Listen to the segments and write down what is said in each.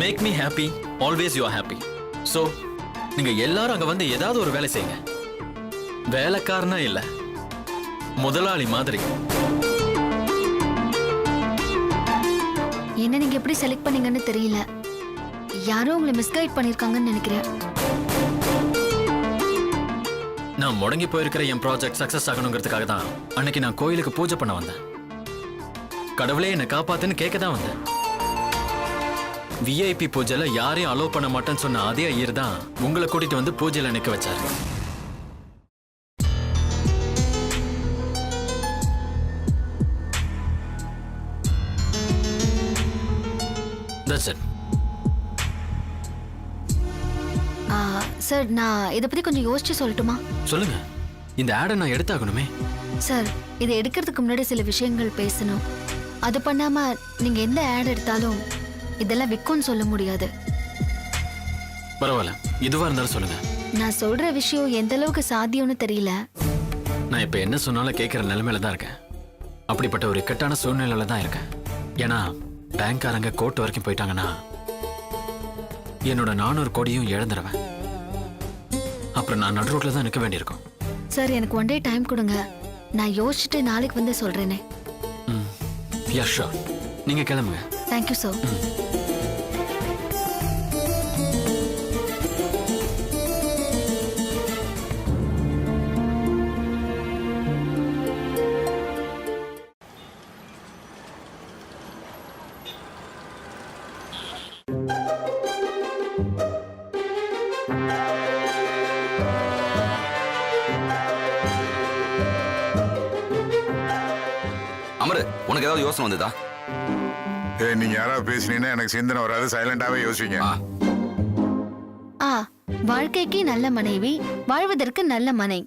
Make me happy, always you are happy. So நீங்க எல்லாரும் அங்க வந்து ஏதாவது ஒரு வேலை செய்யுங்க. வேலைக்காரனா இல்ல, முதலாளி மாதிரி. என்ன நீங்க எப்படி செலக்ட் பண்ணீங்கன்னு தெரியல. யாரோ உங்களை மிஸ்கைட் பண்ணிருக்காங்கன்னு நினைக்கிறேன். நான் முடங்கி போயிருக்கிற என் ப்ராஜெக்ட் சக்சஸ் ஆகணுங்கிறதுக்காக தான் அன்னைக்கு நான் கோயிலுக்கு பூஜை பண்ண வந்தேன். கடவுளே என்னை காப்பாத்துன்னு கேட்க தான் வந்தேன். விஐபி பூஜைல யாரையும் அலோவ் பண்ண மாட்டேன்னு சொன்ன அதே ஐயர் தான் உங்களை கூட்டிட்டு வந்து பூஜையில நிக்க வச்சாரு. That's it. சார், நான் இதை பத்தி கொஞ்சம் யோசிச்சு சொல்லட்டுமா? சொல்லுங்க. இந்த ஆடை நான் எடுத்தாகணுமே. சார், இதை எடுக்கிறதுக்கு முன்னாடி சில விஷயங்கள் பேசணும். அது பண்ணாம நீங்க எந்த ஆட் எடுத்தாலும் இதெல்லாம் விற்கும்னு சொல்ல முடியாது. பரவாயில்ல, இதுவா இருந்தாலும் சொல்லுங்க. நான் சொல்ற விஷயம் எந்த அளவுக்கு சாத்தியம்னு தெரியல. நான் இப்ப என்ன சொன்னாலும் கேட்கிற நிலைமையில தான் இருக்கேன். அப்படிப்பட்ட ஒரு இக்கட்டான சூழ்நிலையில தான் இருக்கேன். ஏன்னா பேங்க்காரங்க கோர்ட் வரைக்கும் போயிட்டாங்கன்னா என்னோட 400 கோடியும் இழந்துருவேன். அப்புறம் நான் நடு ரோட்ல தான் நிற்க வேண்டியிருக்கும். சார், எனக்கு ஒன் டே டைம் கொடுங்க. நான் யோசிச்சுட்டு நாளைக்கு வந்து சொல்றேனே. Yeah sure. நீங்க கிளம்புங்க. Thank you sir. அமரு, உனக்கு ஏதாவது யோசனை வந்ததா? நீங்க யாராவது பேசுனீங்கன்னா எனக்கு சிந்தனை வராது. சைலண்டாவே யோசிங்க. வாழ்க்கைக்கு நல்ல மனைவி, வாழ்வதற்கு நல்ல மனை.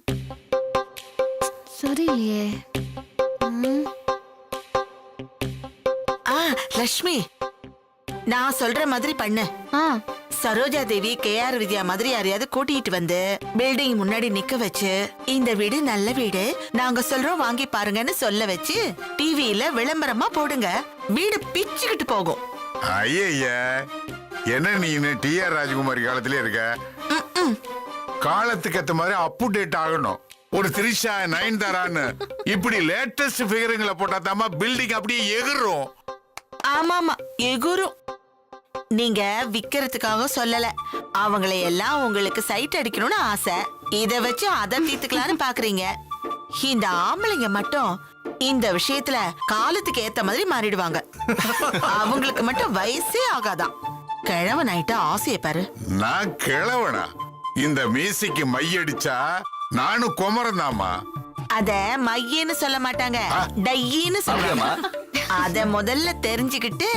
சரியே. லட்சுமி, நான் சொல்ற மாதிரி பண்ணு. சரோஜா தேவி, கேஆர் வித்யா மாதிரி யாரையாவது கூட்டிட்டு வந்து பில்டிங் முன்னாடி நிக்க வச்சு, இந்த வீடு நல்ல வீடு, நாங்க சொல்றோம் வாங்கி பாருங்கன்னு சொல்ல வச்சு டிவியில விளம்பரமா போடுங்க. வீடு பிச்சுக்கிட்டு போகும். ஐயா, என்ன நீ டிஆர் ராஜகுமாரி காலத்திலே இருக்க? காலத்துக்கு ஏத்த மாதிரி அப்டேட் ஆகணும். ஒரு த்ரிஷா, நயன்தாரான்னு இப்படி லேட்டஸ்ட் ஃபிகருங்களை போட்டா தாமா பில்டிங் அப்படியே எகுரும். ஆமாமா, எகுரும். நீங்க விக்கிறதுக்காக சொல்லல, அவங்களை எல்லாம் உங்களுக்கு சைட் அடிக்கணும்னு ஆசை. இத வச்சு அதை தீர்த்துக்கலான்னு பாக்குறீங்க. இந்த ஆம்பளைங்க மட்டும் இந்த விஷயத்துல காலத்துக்கு ஏத்த மாதிரி மாறிடுவாங்க. அவங்களுக்கு மட்டும் வயசே ஆகாதான். கிழவன் ஆயிட்டா ஆசைய பாரு. நான் கிழவனா? இந்த மீசைக்கு மையடிச்சா நானும் குமரந்தாமா. அத மையன்னு சொல்ல மாட்டாங்க, டையின்னு சொல்லுவாங்க. அத முதல்ல தெரிஞ்சுக்கிட்டு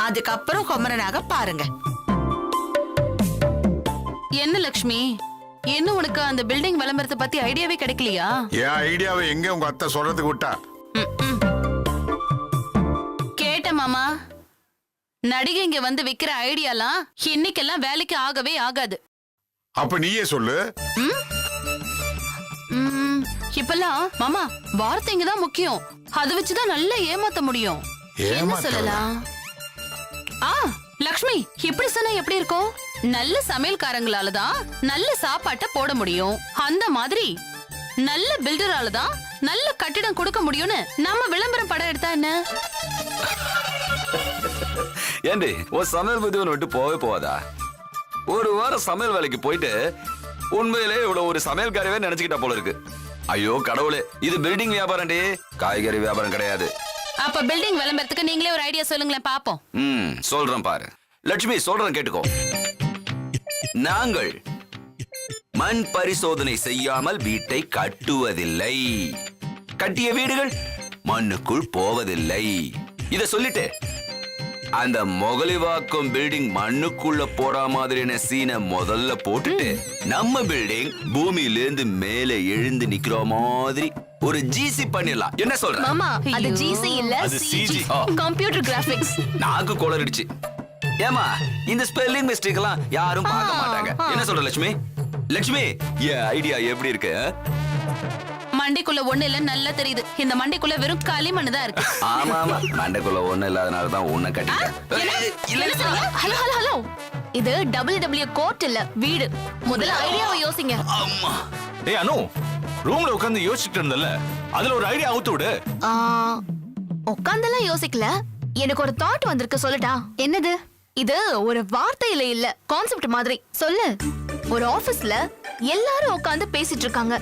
அதுக்கப்புறம் குமரனாக பாருங்க. என்ன லட்சுமி, என்ன உனக்கு அந்த பில்டிங் விளம்பரத்தை பத்தி ஐடியாவே கிடைக்கலையா? என் ஐடியாவை எங்க உங்க அத்தை சொல்றதுக்கு விட்டா? கேட்ட மாமா, நடிகை இங்க வந்து விக்கிற ஐடியாலாம் இன்னைக்கெல்லாம் வேலைக்கு ஆகவே ஆகாது. அப்ப நீயே சொல்லு. இப்பெல்லாம் மாமா வார்த்தைங்க தான் முக்கியம். அதை வச்சுதான் நல்லா ஏமாத்த முடியும். என்ன சொல்லலாம்? லக்ஷ்மி, இப்படி சொன்னா எப்படி இருக்கும்? நல்ல சமையல்காரங்களால தான் நல்ல சாப்பாட்டை போட முடியும். அந்த மாதிரி நல்ல பில்டரால தான் நல்ல கட்டிடம் கொடுக்க முடியும்னு நம்ம விளம்பரம் படம் எடுத்தா என்ன? ஏண்டி, ஒரு சமையல் பத்தி ஒன்று விட்டு போவே போவாதா? ஒரு வாரம் சமையல் வேலைக்கு போயிட்டு உண்மையிலே இவ்வளவு ஒரு சமையல்காரவே நினைச்சுக்கிட்டா போல இருக்கு. ஐயோ கடவுளே, இது பில்டிங் வியாபாரம், காய்கறி வியாபாரம் கிடையாது. அப்ப பில்டிங் விளம்பரத்துக்கு நீங்களே ஒரு ஐடியா சொல்லுங்களேன் பாப்போம். சொல்றேன் பாரு லட்சுமி, சொல்றேன் கேட்டுக்கோ. நாங்கள் மண் பரிசோதனை செய்யாமல் வீட்டை கட்டுவதில்லை. கட்டிய வீடுகள் மண்ணுக்குள் போவதில்லை. இத சொல்லிட்டு அந்த மொகலிவாக்கம் பில்டிங் மண்ணுக்குள்ள போற மாதிரியான சீனை முதல்ல போட்டுட்டு நம்ம பில்டிங் பூமியிலிருந்து மேலே எழுந்து நிக்கிற மாதிரி ஒரு ஜிசி பண்ணிடலாம். என்ன சொல்ற? மாமா, அது ஜிசி இல்ல, சிஜி, கம்ப்யூட்டர் கிராபிக்ஸ். நாக்கு கோளறிடுச்சு. ஏமா, இந்த ஸ்பெல்லிங் மிஸ்டேக் எல்லாம் யாரும் பார்க்க மாட்டாங்க. என்ன சொல்ற லட்சுமி? லட்சுமி, என் ஐடியா எப்படி இருக்கு? மண்டைக்குள்ள ஒண்ணு இல்ல நல்லா தெரியுது. இந்த மண்டைக்குள்ள வெறும் களிமண் தான் இருக்கு. ஆமா ஆமா மண்டைக்குள்ள ஒண்ணு இல்லாதனால தான் உன்னை கட்டிட்டேன். என்ன சொல்றீங்க? ஹலோ ஹலோ ஹலோ இது WW கோர்ட் இல்ல வீடு. முதல்ல ஐடியாவை யோசிங்க. அம்மா ஏய் அனு, ரூம்ல உட்கார்ந்து யோசிச்சுட்டு இருந்தல, அதுல ஒரு ஐடியா அவுத்து விடு. உட்காந்தெல்லாம் யோசிக்கல, எனக்கு ஒரு தாட் வந்திருக்கு. சொல்லட்டா? என்னது? இது ஒரு வார்த்தையில இல்ல, கான்செப்ட் மாதிரி. சொல்லு. ஒரு ஆபீஸ்ல எல்லாரும் உட்கார்ந்து பேசிட்டு இருக்காங்க.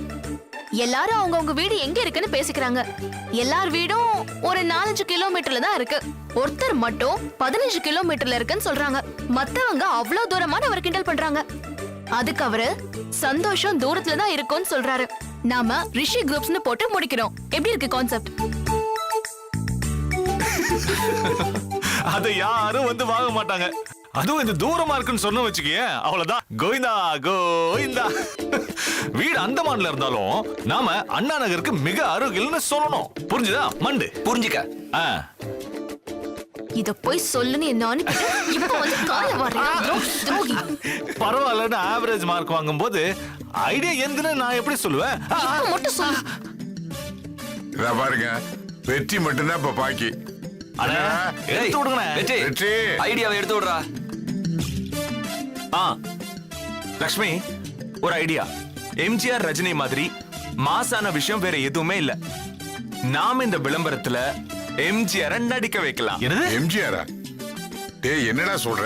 எல்லாரும் அவங்கவங்க வீடு எங்க இருக்குன்னு பேசிக்கிறாங்க. எல்லார் வீடும் ஒரு 4-5 கிலோமீட்டர்ல தான் இருக்கு. ஒருத்தர் மட்டும் 15 கிலோமீட்டர்ல இருக்குன்னு சொல்றாங்க. மத்தவங்க அவ்வளவு தூரமான அவர் கிண்டல் பண்றாங்க. அதுக்கு அவரு சந்தோஷம் தூரத்துல தான் இருக்கும்னு சொல்றாரு. நாம ரிஷி குரூப்ஸ்னு போட்டு முடிக்கிறோம். எப்படி இருக்கு கான்செப்ட்? அத யாரும் வந்து வாங்க மாட்டாங்க. அதுவும் இந்த தூரமா இருக்குன்னு சொன்ன வச்சுக்கயே, அவ்வளவுதான். கோவிந்தா கோவிந்தா. வீடு அந்தமான்ல இருந்தாலும் நாம அண்ணா நகருக்கு மிக அருகில்னு சொல்லணும். புரிஞ்சுதா மண்டு? புரிஞ்சுக்க. இத போய் சொல்லுன்னு என்ன அனுப்பிட்டு இப்ப வந்து கால வர்றீங்க. பரவாயில்லன்னு ஆவரேஜ் மார்க் வாங்கும் போது ஐடியா எந்துன்னு நான் எப்படி சொல்லுவேன்? இப்ப மட்டும் சொல்லு. இத பாருங்க, வெற்றி மட்டும்தான் இப்ப பாக்கி. அண்ணா, எடுத்து விடுங்கண்ணே. வெற்றி. ஐடியாவை எடுத்து விடுறா. லக்ஷ்மி, ஒரு ஐடியா. எம்ஜிஆர் ரஜினி மாதிரி மாசான விஷயம் வேற எதுவுமே இல்ல. நாம இந்த விளம்பரத்துல எம்ஜிஆர் நடிக்க வைக்கலாம். என்னது? எம்ஜிஆரா? டேய் என்னடா சொல்ற?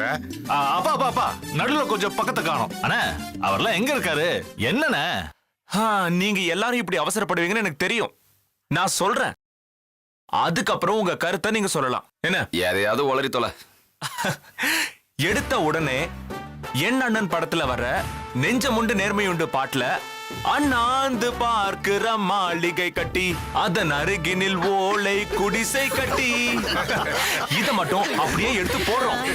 அப்பா அப்பா அப்பா, நடுவுல கொஞ்சம் பக்கத்தை காணோம். அண்ணா, அவர்லாம் எங்க இருக்காரு? என்னண்ணே? நீங்க எல்லாரும் இப்படி அவசரப்படுவீங்கன்னு எனக்கு தெரியும். நான் சொல்றேன், அதுக்கப்புறம் உங்க கருத்தை நீங்க சொல்லலாம். என்ன? எதையாவது உளறி தொலை. எடுத்த உடனே என் அண்ணன் படத்துல வர நெஞ்சமுண்டு நேர்மையுண்டு பாட்டுல அண்ணாந்து பார்க்கிற மாளிகை கட்டி அதன் அருகினில் ஓலை குடிசை கட்டி இத மட்டும் அப்படியே எடுத்து போடுறோம்.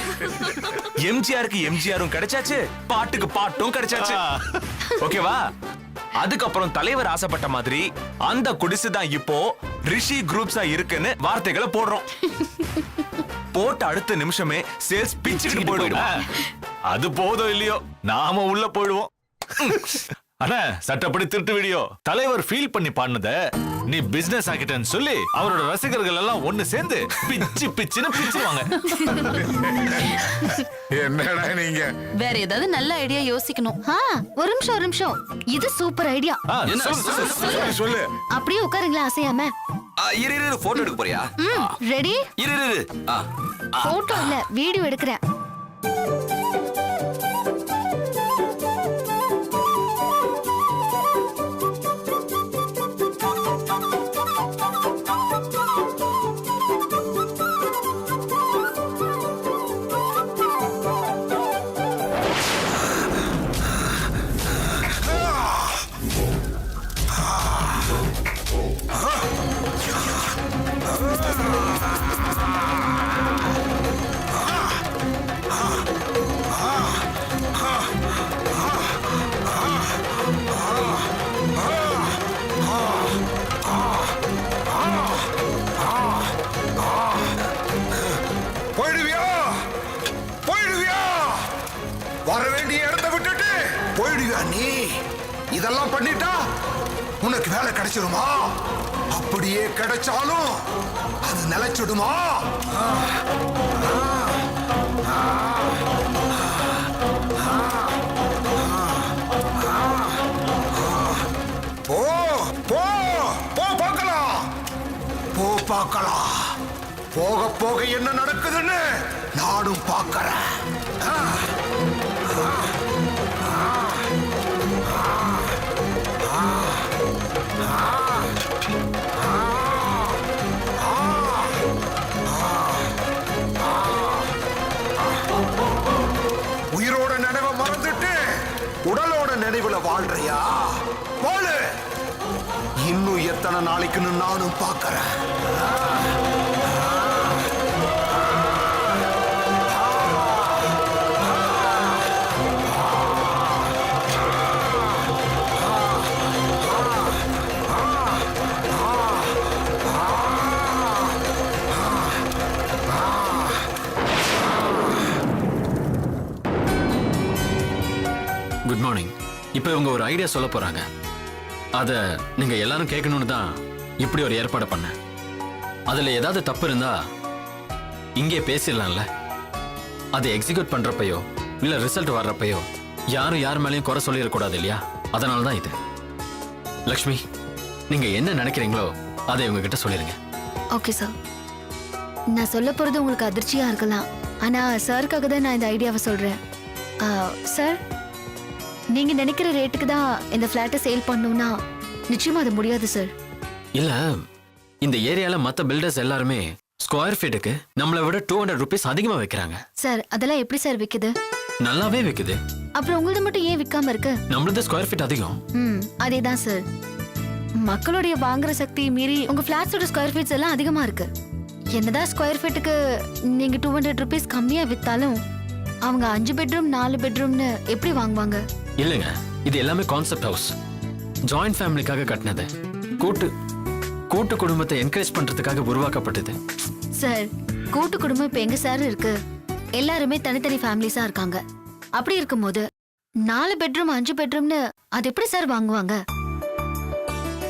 எம்ஜிஆருக்கு எம்ஜிஆரும் கிடைச்சாச்சு, பாட்டுக்கு பாட்டும் கிடைச்சாச்சு. ஓகேவா? அதுக்கப்புறம் தலைவர் ஆசைப்பட்ட மாதிரி அந்த குடிசை தான் இப்போ ரிஷி குரூப்ஸா இருக்குன்னு வார்த்தைகளை போடுறோம். போட்ட அடுத்த நிமிஷமே சேல்ஸ் பிச்சுக்கிட்டு போயிடும். அது போதும் இல்லையோ, நாம உள்ள போயிடுவோம். அண்ணா, சட்டப்படி திருட்டு வீடியோ தலைவர் ஃபீல் பண்ணி பாடுனத நீ பிசினஸ் ஆக்கிட்டேன்னு சொல்லி அவரோட ரசிகர்கள் எல்லாம் ஒண்ணு சேர்ந்து பிச்சு பிச்சுன்னு பிச்சுவாங்க. என்னடா நீங்க? வேற ஏதாவது நல்ல ஐடியா யோசிக்கணும். ஒரு நிமிஷம். இது சூப்பர் ஐடியா. சொல்லு. அப்படியே உட்காருங்களா அசையாம. இரு போட்டோ எடுக்க போறியா? ரெடி? இரு. போட்டோ இல்ல, வீடியோ எடுக்கிறேன். வர வேண்டிய இடத்தை விட்டுட்டு போயிடுவியா நீ? இதெல்லாம் பண்ணிட்டா உனக்கு வேலை கிடைச்சிருமா? அப்படியே கிடைச்சாலும் அது நிலைச்சிடுமா? போ போ போ பார்க்கலாம். போ பார்க்கலாம். போக போக என்ன நடக்குதுன்னு நானும் பார்க்கறேன். உயிரோட நினைவை மறந்துட்டு உடலோட நினைவுல வாழ்றியா? வாழு. இன்னும் எத்தனை நாளைக்குன்னு நானும் பார்க்கறேன். Good morning. இப்போ இவங்க ஒரு ஐடியா சொல்ல போறாங்க. அத நீங்க எல்லாரும் கேட்கணும்னு தான் இப்படி ஒரு ஏற்பாடு பண்ணேன். அதுல ஏதாவது தப்பு இருந்தா இங்கே பேசிடலாம்ல. அதை எக்ஸிக்யூட் பண்றப்பயோ இல்ல ரிசல்ட் வர்றப்பயோ யாரும் யார் மேலேயும் குறை சொல்லிடக்கூடாது இல்லையா? அதனால தான் இது. லக்ஷ்மி, நீங்க என்ன நினைக்கிறீங்களோ அதை இவங்க கிட்ட சொல்லிருங்க. Okay sir. நான் சொல்ல போறது உங்களுக்கு அதிர்ச்சியா இருக்கலாம், ஆனா சாருக்காக தான் நான் இந்த ஐடியாவை சொல்றேன். சார், நீங்க நினைக்கிற ரேட்டுக்கு தான் இந்த பிளாட்டை சேல் பண்ணணும்னா நிச்சயமா அது முடியாது சார். இல்ல, இந்த ஏரியால மத்த பில்டர்ஸ் எல்லாருமே ஸ்கொயர் ஃபீட்டுக்கு நம்மளை விட 200 rupees அதிகமா வைக்கிறாங்க. சார், அதெல்லாம் எப்படி சார் விக்குது? நல்லாவே விக்குது. அப்புறம் உங்களது மட்டும் ஏன் விற்காம இருக்கு? நம்மளது ஸ்கொயர் ஃபீட் அதிகம். அதேதான் சார். மக்களுடைய வாங்குற சக்தி மீறி உங்க பிளாட்ஸோட ஸ்கொயர் ஃபீட்ஸ் எல்லாம் அதிகமா இருக்கு. என்னதான் ஸ்கொயர் ஃபீட்டுக்கு நீங்க 200 rupees கம்மியா வித்தாலும் அவங்க 5 பெட்ரூம் 4 பெட்ரூம்னு எப்படி வாங்குவாங்க? இல்லைங்க, இது எல்லாமே கான்செப்ட் ஹவுஸ். ஜாயிண்ட் ஃபேமிலிக்காக கட்டினது. கூட்டு குடும்பத்தை என்கரேஜ் பண்றதுக்காக உருவாக்கப்பட்டது. சார், கூட்டு குடும்பம் இப்ப எங்க சார் இருக்கு? எல்லாருமே தனித்தனி ஃபேமிலிஸா இருக்காங்க. அப்படி இருக்கும்போது 4 பெட்ரூம் 5 பெட்ரூம்னு அது எப்படி சார் வாங்குவாங்க?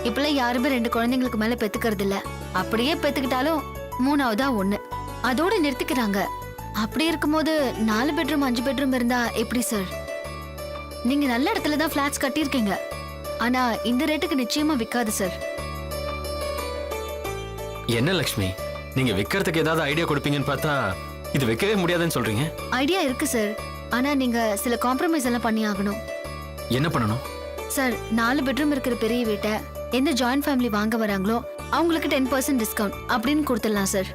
இப்பெல்லாம் யாருமே 2 குழந்தைங்களுக்கு மேல பெத்துக்கிறது இல்ல. அப்படியே பெத்துக்கிட்டாலும் 3ஆவதா 1 அதோட நிறுத்திக்கிறாங்க. அப்படி இருக்கும்போது 4 பெட்ரூம் 5 பெட்ரூம் இருந்தா எப்படி சார்? நீங்க நல்ல இடத்துல தான் பிளாட்ஸ் கட்டியிருக்கீங்க, ஆனா இந்த ரேட்டுக்கு நிச்சயமா விற்காது சார். என்ன லக்ஷ்மி, நீங்க விக்கிறதுக்கு ஏதாவது ஐடியா கொடுப்பீங்கன்னு பார்த்தா இது விற்கவே முடியாதுன்னு சொல்றீங்க. ஐடியா இருக்கு சார், ஆனா நீங்க சில காம்ப்ரமைஸ் எல்லாம் பண்ணி ஆகணும். என்ன பண்ணணும்? சார், 4 பெட்ரூம் இருக்கிற பெரிய வீட்டை எந்த ஜாயிண்ட் ஃபேமிலி வாங்க வராங்களோ அவங்களுக்கு 10% டிஸ்கவுண்ட் அப்படின்னு கொடுத்துடலாம் சார்.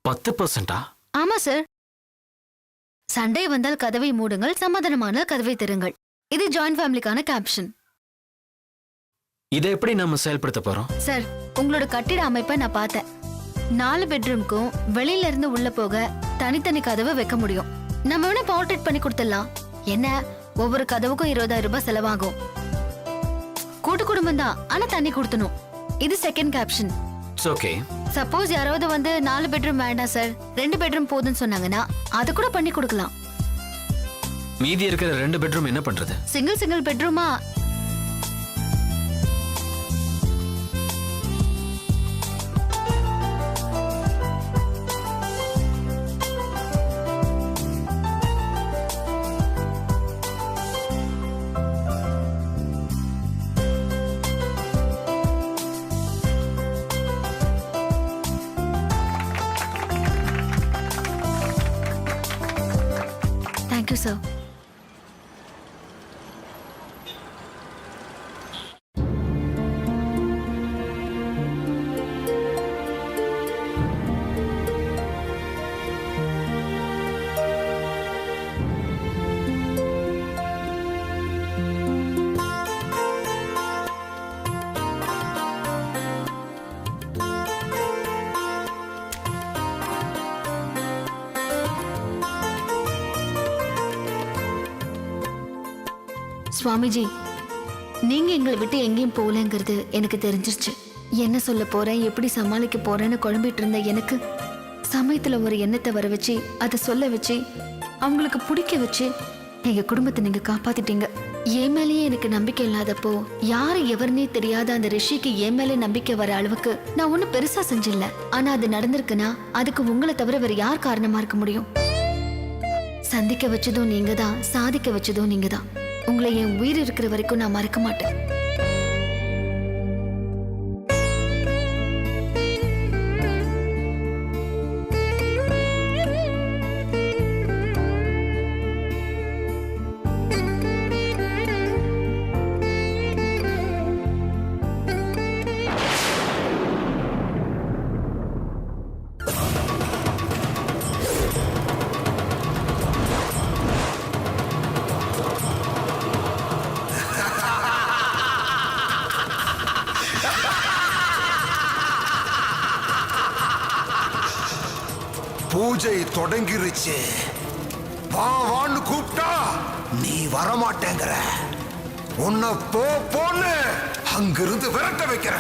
10%? ஆமா சார். சண்டை வந்தால் கதவை மூடுங்கள், சமாதானமானால் கதவை திறங்கள். இது ஜாயிண்ட் ஃபேமிலிக்கான கேப்ஷன். இதை எப்படி நம்ம செயல்படுத்த போறோம்? சார், உங்களோட கட்டிட அமைப்பை நான் பார்த்தேன். 4 பெட்ரூம்க்கும் வெளியில இருந்து உள்ள போக தனித்தனி கதவை வைக்க முடியும். நம்ம வேணா போர்ட்ரேட் பண்ணி கொடுத்துடலாம். என்ன, ஒவ்வொரு கதவுக்கும் 20,000 ரூபாய் செலவாகும். கூட்டு குடும்பம் தான், ஆனா தண்ணி கொடுத்தணும். இது செகண்ட் கேப்ஷன். ஓகே. சப்போஸ் யாராவது வந்து 4 பெட்ரூம் வேண்டாம் சார் 2 பெட்ரூம் போதுன்னு சொன்னாங்கன்னா அது கூட பண்ணி கொடுக்கலாம். மீதி இருக்கிற 2 பெட்ரூம் என்ன பண்றது? சிங்கிள் பெட்ரூமா? Thank you, sir. சுவாமிஜி, நீங்க எங்களை விட்டு எங்கேயும் போகலங்கிறது எனக்கு தெரிஞ்சிருச்சு. என்ன சொல்ல போறேன், எப்படி சமாளிக்க போறேன்னு குழம்பிட்டு இருந்த எனக்கு சமயத்துல ஒரு எண்ணத்தை வர வச்சு அதை சொல்ல வச்சு அவங்களுக்கு பிடிக்க வச்சு எங்க குடும்பத்தை நீங்க காப்பாத்திட்டீங்க. என் மேலேயே எனக்கு நம்பிக்கை இல்லாதப்போ யாரு எவருன்னே தெரியாத அந்த ரிஷிக்கு என் மேலே நம்பிக்கை வர அளவுக்கு நான் ஒன்னும் பெருசா செஞ்சிடல. ஆனா அது நடந்திருக்குன்னா அதுக்கு உங்களை தவிர வேற யார் காரணமா இருக்க முடியும்? சந்திக்க வச்சதும் நீங்க தான், சாதிக்க வச்சதும் நீங்க தான். உங்களை என் உயிர் இருக்கிற வரைக்கும் நான் மறக்க மாட்டேன். பூஜை தொடங்கிருச்சு. வான்னு கூப்பிட்டா நீ வரமாட்டேங்கிற. உன்னை போன்னு அங்கிருந்து விரட்ட வைக்கிற.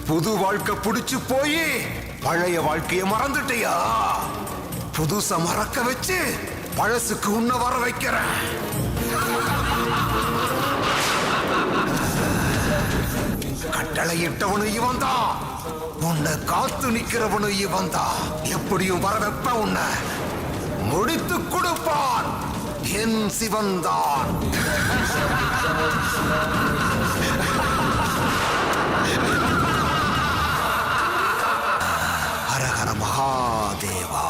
புது வாழ்க்கை புடிச்சு போய் பழைய வாழ்க்கைய மறந்துட்டியா? புதுச மறக்க வச்சு பழசுக்கு உன்னை வர வைக்கிற. இலையிட்டவனும் இவன் தான், உன்னை காத்து நிக்கிறவனும் இவன் தான். எப்படியும் வர வைப்ப உன்னை முடித்து கொடுப்பான் என் சிவன்தான். ஹரஹர மகாதேவா.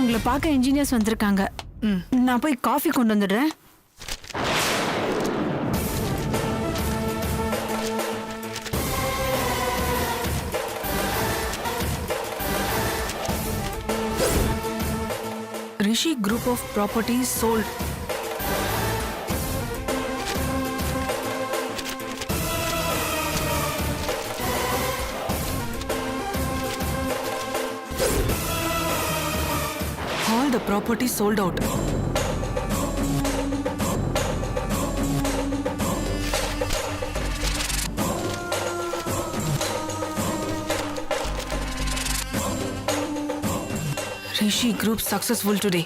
உங்களை பார்க்க இன்ஜினியர்ஸ் வந்திருக்காங்க. நான் போய் காஃபி கொண்டு வந்துடுறேன். Rishi group of properties sold. All the property sold out. Rishi Group successful today.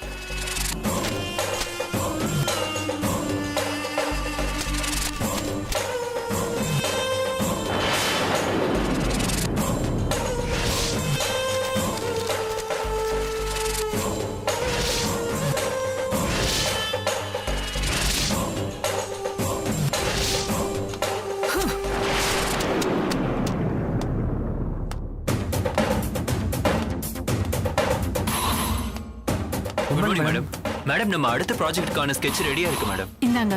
Good morning madam. Madam நம்ம அடுத்த ப்ராஜெக்ட்டுக்கான ஸ்கெட்ச் ரெடியா இருக்கு மேடம். இந்தாங்க.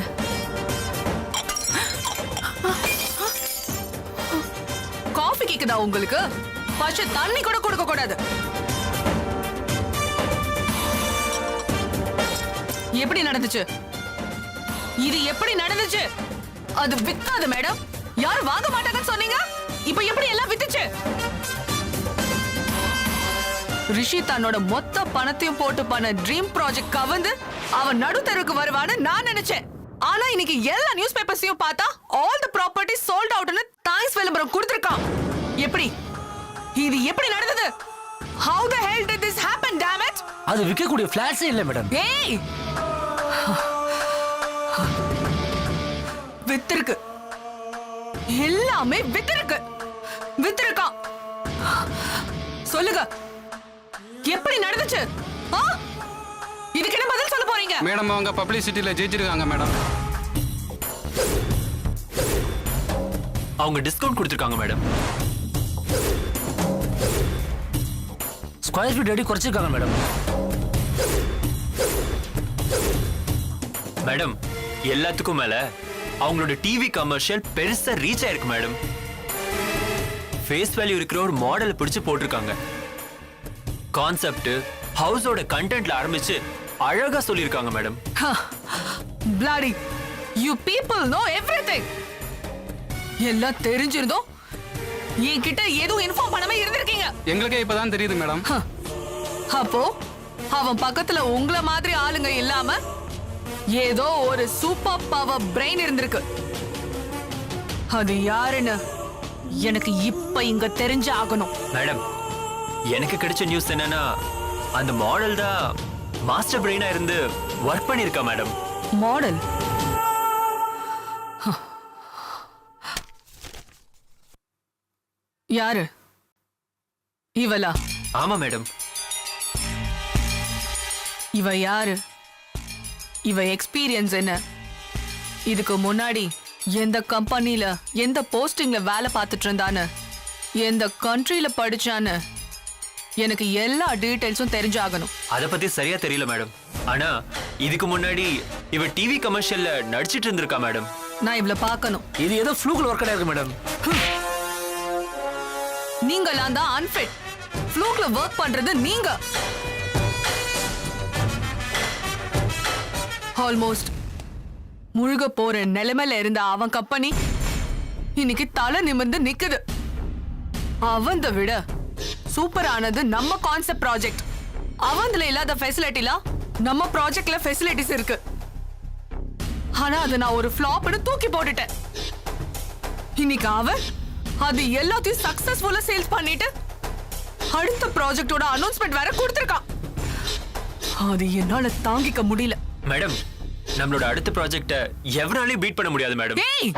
காஃபி கேக்குதா உங்களுக்கு? பச்சை தண்ணி கூட கொடுக்க கூடாது. எப்படி நடந்துச்சு? இது எப்படி நடந்துச்சு? அது விக்காது மேடம். யாரும் வாங்க மாட்டாங்கன்னு சொன்னீங்க. இப்போ எப்படி எல்லாம் வித்துச்சு? ரிஷி தன்னோட மொத்த பணத்தையும் போட்டு பண்ண ட்ரீம் ப்ராஜெக்ட் கவந்து அவன் நடுத்தருக்கு வருவான்னு நான் நினைச்சேன். ஆனா இன்னைக்கு எல்லா நியூஸ் பேப்பர்ஸையும் பார்த்தா ஆல் தி ப்ராப்பர்ட்டிஸ் சோல்ட் அவுட்னு தேங்க்ஸ் விளம்பரம் கொடுத்திருக்கான். எப்படி இது எப்படி நடந்தது? How the hell did this happen, damn it? அது விக்கக்கூடிய ஃபிளாட்ஸே இல்ல மேடம். ஏய், வித்திருக்கு, எல்லாமே வித்திருக்கு, வித்திருக்கான். சொல்லுங்க, எப்படி நடந்துச்சு? இதுக்கு என்ன பதில் சொல்ல போறீங்க? மேடம் அவங்க பப்ளிசிட்டில ஜெயிச்சிருக்காங்க மேடம். அவங்க டிஸ்கவுண்ட் கொடுத்திருக்காங்க மேடம். ஸ்கொயர் ஃபீட் ரேட் குறைச்சிருக்காங்க மேடம். மேடம் எல்லாத்துக்கும் மேல அவங்களோட டிவி கமர்ஷியல் பெருசா ரீச் ஆயிருக்கு மேடம். ஃபேஸ் வேல்யூ இருக்கிற ஒரு மாடலை பிடிச்சு போட்டிருக்காங்க. கான்செப்ட் ஹவுஸோட கண்டென்ட்ல ஆரம்பிச்சு அழகா சொல்லிருக்காங்க madam. Bloody, you people know everything. எல்லாம் தெரிஞ்சிருந்தோம் என்கிட்ட எதுவும் இன்ஃபார்ம் பண்ணாம இருந்திருக்கீங்க. எங்களுக்கே இப்பதான் தெரியுது மேடம். அப்போ அவன் பக்கத்துல உங்கள மாதிரி ஆளுங்க இல்லாம ஏதோ ஒரு சூப்பர் பவர் பிரெயின் இருந்திருக்கு. அது யாருன்னு எனக்கு இப்ப இங்க தெரிஞ்சு ஆகணும். மேடம் எனக்கு கிடைச்ச நியூஸ் என்னன்னா அந்த மாடல் தான் மாஸ்டர் பிரெயினா இருந்து ஒர்க் பண்ணிருக்கா மேடம். மாடல் யாரு இவளா? ஆமா மேடம். இவ யாரு? இவ எக்ஸ்பீரியன்ஸ் என்ன? இதுக்கு முன்னாடி எந்த கம்பெனில எந்த போஸ்டிங்ல வேலை பார்த்துட்டு இருந்தான்னு, எந்த கண்ட்ரில படிச்சான்னு எனக்கு எல்லா டீடைல்ஸும் தெரிஞ்சாகணும். அத பத்தி சரியா தெரியல மேடம். ஆனா இதுக்கு முன்னாடி இவ டிவி கமர்ஷியல்ல நடிச்சிட்டு இருந்திருக்கா மேடம். நான் இவள பார்க்கணும். இது ஏதோ ஃப்ளூக்ல ஒர்க் ஆயிருக்கு மேடம். நீங்களாம் தான் அன்ஃபிட். ஃப்ளூக்ல ஒர்க் பண்றது நீங்க. ஆல்மோஸ்ட் முழுக போற நிலைமையில இருந்த அவன் கம்பெனி இன்னைக்கு தலை நிமிர்ந்து நிக்குது. அவந்த விட சூப்பர் ஆனது நம்ம கான்செப்ட் ப்ராஜெக்ட். அவன்ல இல்லாத ஃபெசிலிட்டிலாம் நம்ம ப்ராஜெக்ட்ல ஃபெசிலிட்டிஸ் இருக்கு. ஆனா அதை நான் ஒரு ஃப்ளாப்னு தூக்கி போட்டுட்டேன். இன்னைக்கு அவன் அது எல்லாத்தையும் சக்சஸ்ஃபுல்லா சேல்ஸ் பண்ணிட்டு அடுத்த ப்ராஜெக்ட்டோட அனௌன்ஸ்மெண்ட் வேற கொடுத்திருக்கான். அது என்னால தாங்கிக்க முடியல. மேடம் நம்மளோட அடுத்த ப்ராஜெக்ட எவனாலையும் பீட் பண்ண முடியாது மேடம். டேய்